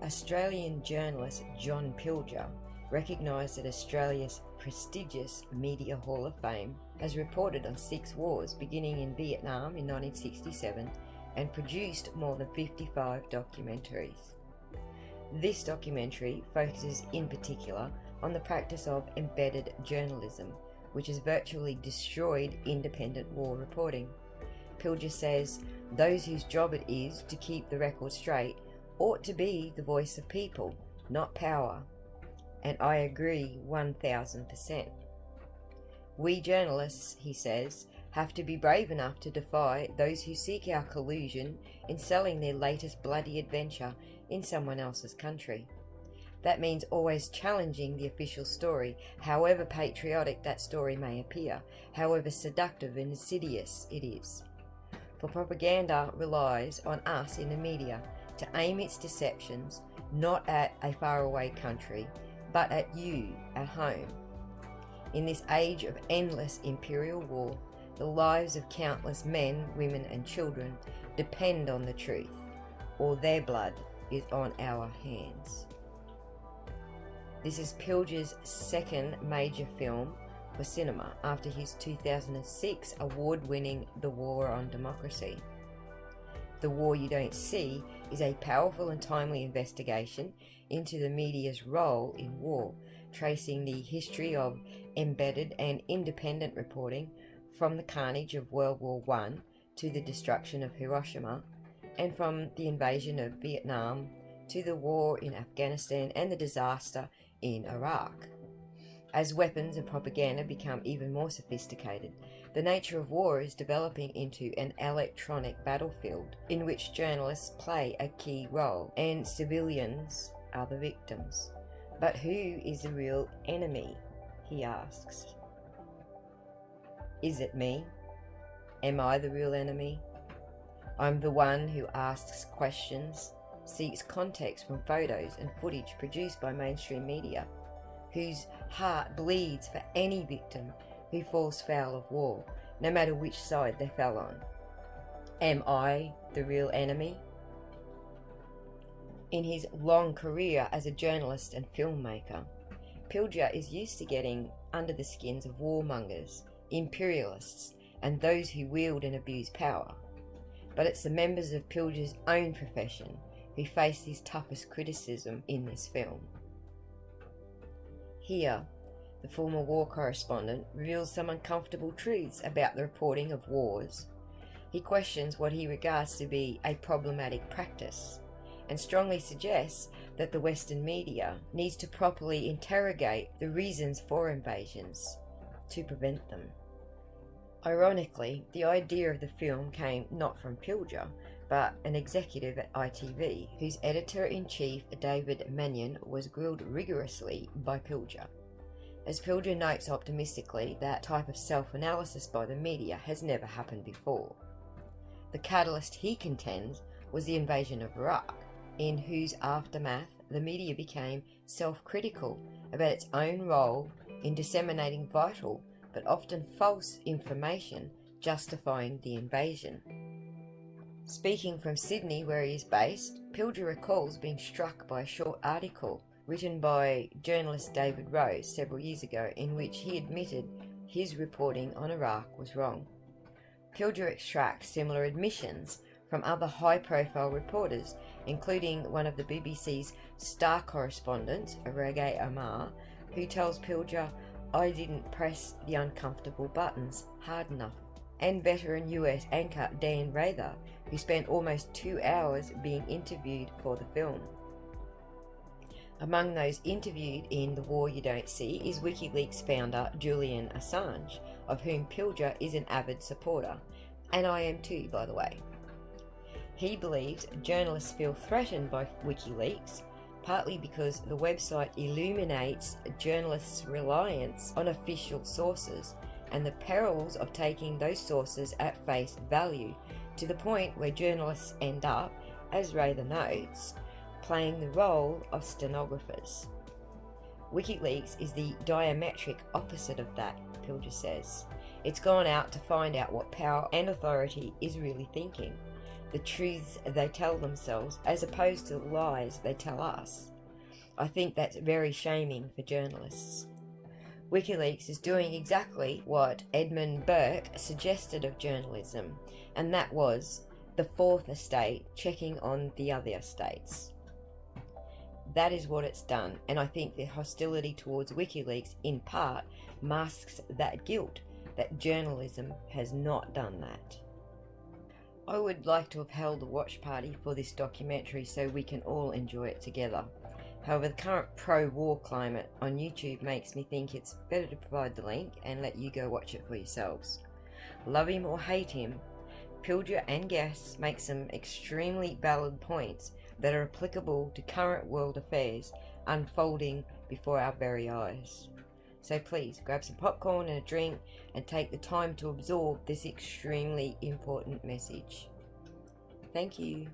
Australian journalist John Pilger, recognised at Australia's prestigious Media Hall of Fame, has reported on 6 wars beginning in Vietnam in 1967 and produced more than 55 documentaries. This documentary focuses in particular on the practice of embedded journalism, which has virtually destroyed independent war reporting. Pilger says those whose job it is to keep the record straight ought to be the voice of people, not power. And I agree 1000%. We journalists, he says, have to be brave enough to defy those who seek our collusion in selling their latest bloody adventure in someone else's country. That means always challenging the official story, however patriotic that story may appear, however seductive and insidious it is. For propaganda relies on us in the media to aim its deceptions not at a faraway country, but at you at home. In this age of endless imperial war, the lives of countless men, women and children depend on the truth, or their blood is on our hands. This is Pilger's second major film for cinema after his 2006 award-winning The War on Democracy. The War You Don't See is a powerful and timely investigation into the media's role in war, tracing the history of embedded and independent reporting from the carnage of World War I to the destruction of Hiroshima, and from the invasion of Vietnam to the war in Afghanistan and the disaster in Iraq. As weapons and propaganda become even more sophisticated, the nature of war is developing into an electronic battlefield in which journalists play a key role and civilians are the victims. But who is the real enemy? He asks. Is it me? Am I the real enemy? I'm the one who asks questions, seeks context from photos and footage produced by mainstream media, whose heart bleeds for any victim who falls foul of war, no matter which side they fell on. Am I the real enemy? In his long career as a journalist and filmmaker, Pilger is used to getting under the skins of warmongers, imperialists, and those who wield and abuse power. But it's the members of Pilger's own profession who face his toughest criticism in this film. Here, the former war correspondent reveals some uncomfortable truths about the reporting of wars. He questions what he regards to be a problematic practice, and strongly suggests that the Western media needs to properly interrogate the reasons for invasions to prevent them. Ironically, the idea of the film came not from Pilger, but an executive at ITV, whose editor-in-chief, David Mannion, was grilled rigorously by Pilger. As Pilger notes optimistically, that type of self-analysis by the media has never happened before. The catalyst, he contends, was the invasion of Iraq, in whose aftermath the media became self-critical about its own role in disseminating vital but often false information justifying the invasion. Speaking from Sydney, where he is based, Pilger recalls being struck by a short article written by journalist David Rose several years ago in which he admitted his reporting on Iraq was wrong. Pilger extracts similar admissions from other high-profile reporters, including one of the BBC's star correspondents, Reggae Amar, who tells Pilger, "I didn't press the uncomfortable buttons hard enough," and veteran US anchor Dan Rather, who spent almost 2 hours being interviewed for the film. Among those interviewed in The War You Don't See is WikiLeaks founder Julian Assange, of whom Pilger is an avid supporter, and I am too, by the way. He believes journalists feel threatened by WikiLeaks, partly because the website illuminates journalists' reliance on official sources and the perils of taking those sources at face value, to the point where journalists end up, as Rather notes, playing the role of stenographers. WikiLeaks is the diametric opposite of that, Pilger says. It's gone out to find out what power and authority is really thinking. the truths they tell themselves as opposed to the lies they tell us. I think that's very shaming for journalists. WikiLeaks is doing exactly what Edmund Burke suggested of journalism, and that was the fourth estate checking on the other estates. That is what it's done, and I think the hostility towards WikiLeaks in part masks that guilt, that journalism has not done that. I would like to have held a watch party for this documentary so we can all enjoy it together. However, the current pro-war climate on YouTube makes me think it's better to provide the link and let you go watch it for yourselves. Love him or hate him, Pilger and guests make some extremely valid points that are applicable to current world affairs unfolding before our very eyes. So please grab some popcorn and a drink and take the time to absorb this extremely important message. Thank you.